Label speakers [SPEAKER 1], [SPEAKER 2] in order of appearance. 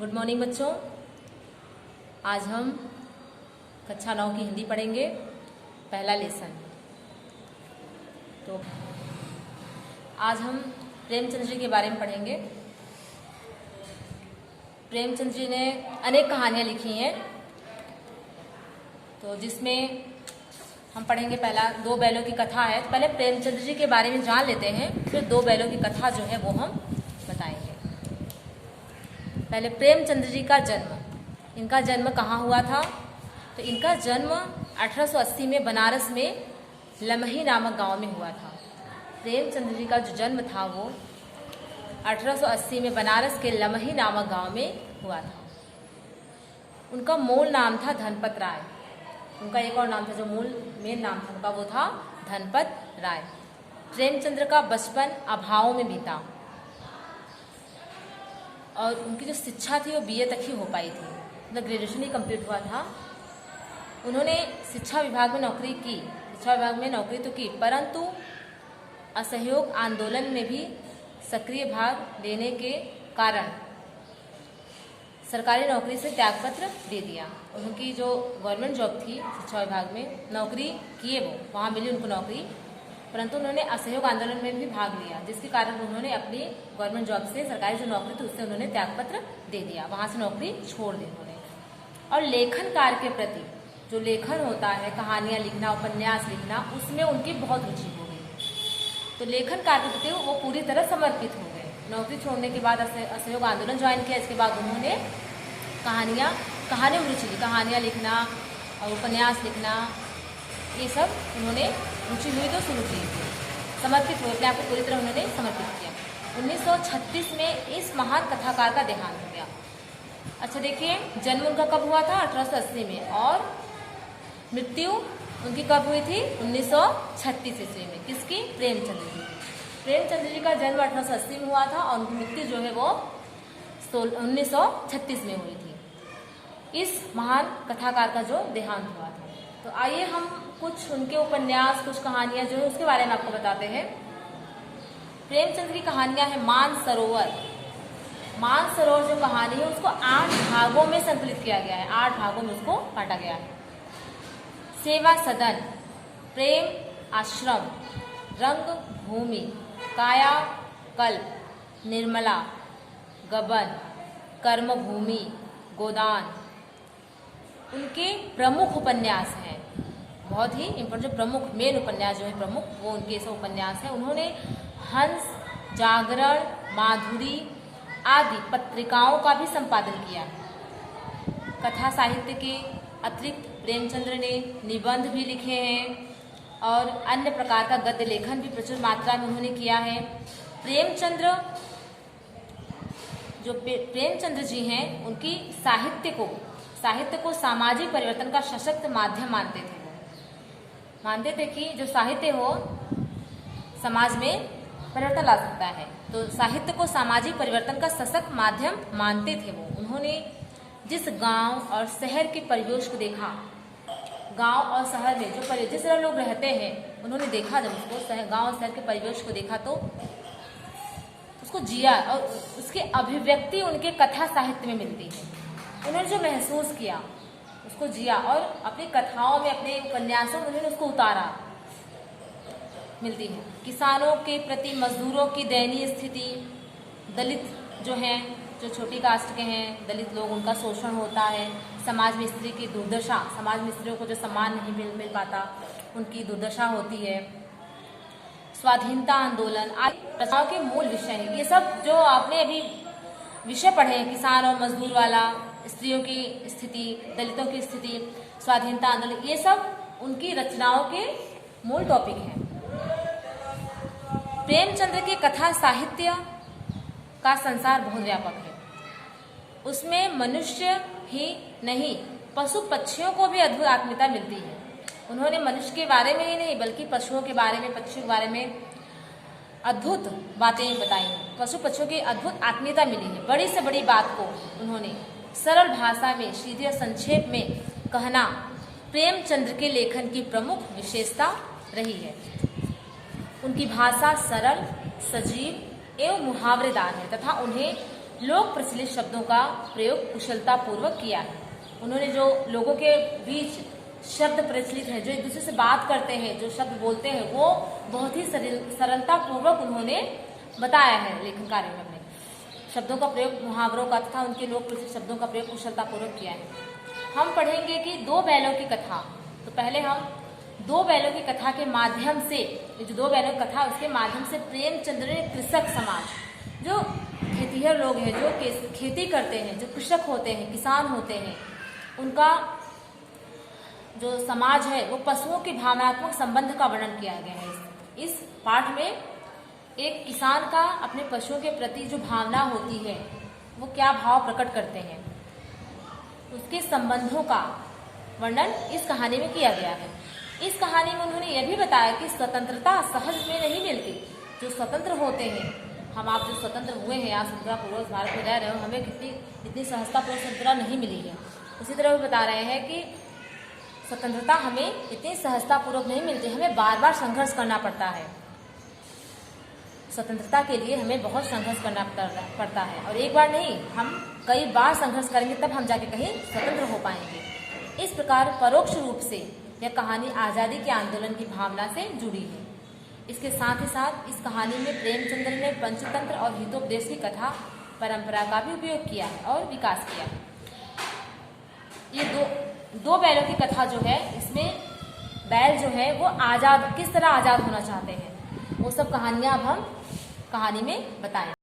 [SPEAKER 1] Good morning बच्चों। आज हम कक्षा 9 की हिंदी पढ़ेंगे, पहला लेसन। तो आज हम प्रेमचंद्र जी के बारे में पढ़ेंगे। प्रेमचंद्र जी ने अनेक कहानियाँ लिखी हैं, तो जिसमें हम पढ़ेंगे पहला दो बैलों की कथा है। तो पहले प्रेमचंद्र जी के बारे में जान लेते हैं, फिर दो बैलों की कथा जो है वो हम बताएंगे। पहले प्रेमचंद्र जी का जन्म, इनका जन्म कहाँ हुआ था? तो इनका जन्म 1880 में बनारस में लमही नामक गांव में हुआ था। प्रेमचंद्र जी का जो जन्म था वो 1880 में बनारस के लमही नामक गांव में हुआ था। उनका मूल नाम था धनपत राय। उनका एक और नाम था, जो मूल मेन नाम था उनका, वो था धनपत राय। प्रेमचंद्र का बचपन अभावों में बीता और उनकी जो शिक्षा थी वो बीए तक ही हो पाई थी, मतलब ग्रेजुएशन ही कंप्लीट हुआ था। उन्होंने शिक्षा विभाग में नौकरी की, शिक्षा विभाग में नौकरी तो की, परंतु असहयोग आंदोलन में भी सक्रिय भाग लेने के कारण सरकारी नौकरी से त्यागपत्र दे दिया। उनकी जो गवर्नमेंट जॉब थी शिक्षा विभाग में, नौकरी किए वो, वहाँ मिली उनको नौकरी, परंतु उन्होंने असहयोग आंदोलन में भी भाग लिया, जिसके कारण उन्होंने अपनी गवर्नमेंट जॉब से, सरकारी जो नौकरी थी उससे उन्होंने त्यागपत्र दे दिया, वहाँ से नौकरी छोड़ दी उन्होंने। और लेखन कार्य के प्रति, जो लेखन होता है, कहानियाँ लिखना, उपन्यास लिखना, उसमें उनकी बहुत रुचि हो गई। तो लेखन कार्य के प्रति वो पूरी तरह समर्पित हो गए। नौकरी छोड़ने के बाद असहयोग आंदोलन ज्वाइन किया, इसके बाद उन्होंने कहानियों में रुचि ली, कहानियाँ लिखना और उपन्यास लिखना, ये सब उन्होंने रुचि हुई तो शुरू की, समर्पित हुए, अपने आप को पूरी तरह उन्होंने समर्पित किया। 1936 में इस महान कथाकार का देहांत हो गया। अच्छा देखिए, जन्म उनका कब हुआ था? 1880 में, और मृत्यु उनकी कब हुई थी? 1936 ईस्वी में। किसकी? प्रेमचंद्र जी। प्रेमचंद्र जी का जन्म 1880 में हुआ था और उनकी मृत्यु जो है वो 1936 में हुई थी। इस महान कथाकार का जो देहांत हुआ था, तो आइए हम कुछ उनके उपन्यास, कुछ कहानियां जो है उसके बारे में आपको बताते हैं। प्रेमचंद्र की कहानियां हैं मानसरोवर। मानसरोवर जो कहानी है उसको 8 भागों में संकलित किया गया है, 8 भागों में उसको बांटा गया है। सेवा सदन, प्रेम आश्रम, रंग भूमि, काया कल्प, निर्मला, गबन, कर्म भूमि, गोदान उनके प्रमुख उपन्यास हैं। बहुत ही इम्पोर्टेंट, जो प्रमुख मेन उपन्यास जो है प्रमुख, वो उनके सब उपन्यास हैं। उन्होंने हंस, जागरण, माधुरी आदि पत्रिकाओं का भी संपादन किया। कथा साहित्य के अतिरिक्त प्रेमचंद्र ने निबंध भी लिखे हैं और अन्य प्रकार का गद्य लेखन भी प्रचुर मात्रा में उन्होंने किया है। प्रेमचंद्र जी हैं, उनकी साहित्य को सामाजिक परिवर्तन का सशक्त माध्यम मानते थे। मानते थे कि जो साहित्य हो समाज में परिवर्तन ला सकता है, तो साहित्य को सामाजिक परिवर्तन का सशक्त माध्यम मानते थे वो। उन्होंने जिस गांव और शहर के परिवेश को देखा, गांव और शहर में जो जिस तरह लोग रहते हैं, उन्होंने देखा, जब उसको गांव और शहर के परिवेश को देखा तो उसको जिया और उसकी अभिव्यक्ति उनके कथा साहित्य में मिलती है। उन्होंने जो महसूस किया उसको जिया और अपनी कथाओं में, अपने उपन्यासों में उन्होंने उसको उतारा, मिलती है। किसानों के प्रति मजदूरों की दयनीय स्थिति, दलित जो हैं, जो छोटी कास्ट के हैं, दलित लोग, उनका शोषण होता है, समाज में स्त्री की दुर्दशा, समाज में स्त्रियों को जो सम्मान नहीं मिल पाता, उनकी दुर्दशा होती है। स्वाधीनता आंदोलन आदि प्रथाओं के मूल विषय हैं। ये सब जो आपने अभी विषय पढ़े हैं, किसान और मजदूर वाला, स्त्रियों की स्थिति, दलितों की स्थिति, स्वाधीनता आंदोलन, ये सब उनकी रचनाओं के मूल टॉपिक हैं। प्रेमचंद्र के कथा साहित्य का संसार बहुत व्यापक है। उसमें मनुष्य ही नहीं, पशु पक्षियों को भी अद्भुत आत्मीयता मिलती है। उन्होंने मनुष्य के बारे में ही नहीं बल्कि पशुओं के बारे में, पक्षियों के बारे में अद्भुत बातें बताई हैं। पशु पक्षियों की अद्भुत आत्मीयता मिली है। बड़ी से बड़ी बात को उन्होंने सरल भाषा में, सीधे और संक्षेप में कहना प्रेमचंद्र के लेखन की प्रमुख विशेषता रही है। उनकी भाषा सरल, सजीव एवं मुहावरेदार है तथा उन्हें लोक प्रचलित शब्दों का प्रयोग कुशलता पूर्वक किया है। उन्होंने जो लोगों के बीच शब्द प्रचलित हैं, जो एक दूसरे से बात करते हैं, जो शब्द बोलते हैं, वो बहुत ही सरलता पूर्वक उन्होंने बताया है लेखन कार्य में। अपने शब्दों का प्रयोग, मुहावरों का तथा उनके लोक प्रचलित शब्दों का प्रयोग कुशलता पूर्वक किया है। हम पढ़ेंगे कि दो बैलों की कथा। तो पहले हम दो बैलों की कथा के माध्यम से, जो दो बैलों की कथा उसके माध्यम से प्रेमचंद्र ने कृषक समाज, जो खेतीहर लोग हैं, जो खेती करते हैं, जो कृषक होते हैं, किसान होते हैं, उनका जो समाज है वो पशुओं के भावनात्मक संबंध का वर्णन किया गया है। इस पाठ में एक किसान का अपने पशुओं के प्रति जो भावना होती है, वो क्या भाव प्रकट करते हैं, उसके संबंधों का वर्णन इस कहानी में किया गया है। इस कहानी में उन्होंने यह भी बताया कि स्वतंत्रता सहज में नहीं मिलती। जो स्वतंत्र होते हैं, हम आप जो स्वतंत्र हुए हैं, आज स्वतंत्रतापूर्वक भारत में रह रहे हो, हमें इतनी सहजतापूर्वक स्वतंत्रता नहीं मिली है। उसी तरह वो बता रहे हैं कि स्वतंत्रता हमें इतनी सहजतापूर्वक नहीं मिलती, हमें बार बार संघर्ष करना पड़ता है। स्वतंत्रता के लिए हमें बहुत संघर्ष करना पड़ता है, और एक बार नहीं, हम कई बार संघर्ष करेंगे तब हम जाके कहीं स्वतंत्र हो पाएंगे। इस प्रकार परोक्ष रूप से यह कहानी आज़ादी के आंदोलन की भावना से जुड़ी है। इसके साथ ही साथ इस कहानी में प्रेमचंद्र ने पंचतंत्र और हितोपदेश की कथा परंपरा का भी उपयोग किया है और विकास किया है। ये दो बैलों की कथा जो है, इसमें बैल जो है वो आज़ाद, किस तरह आज़ाद होना चाहते हैं, वो सब कहानियां अब हम कहानी में बताएं।